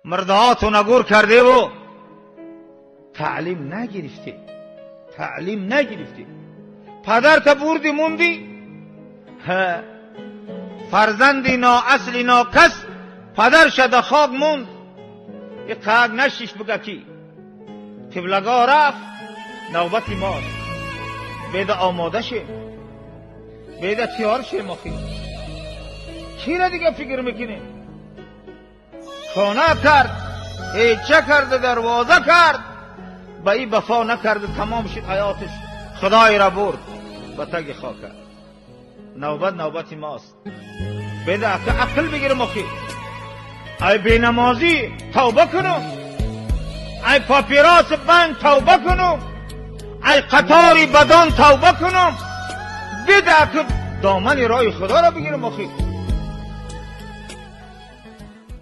مردهاتو نگور کرده و تعلیم نگرفتی. پدر تا بردی موندی، فرزندی نا اصلی نا کس پدر شده خواب موند. یه قاق نشیش بگه کی قبلگاه رفت، نوبتی ماست. بیده آماده شه، بیده تیار شه. مخی کی را دیگه فکر میکنه؟ خانه کرد، هیچه کرده، دروازه کرد، با ای وفا نکرده، تمام شد حیاتش. خدای را برد به تگ خاکه. نوبتی ماست. بیده عقل بگیره. مخی ای بینمازی توبه کنم، ای پاپیراس بند توبه کنم، ای قطاری بدان توبه کنم. بیده که دامن رای خدا را بگیره. مخی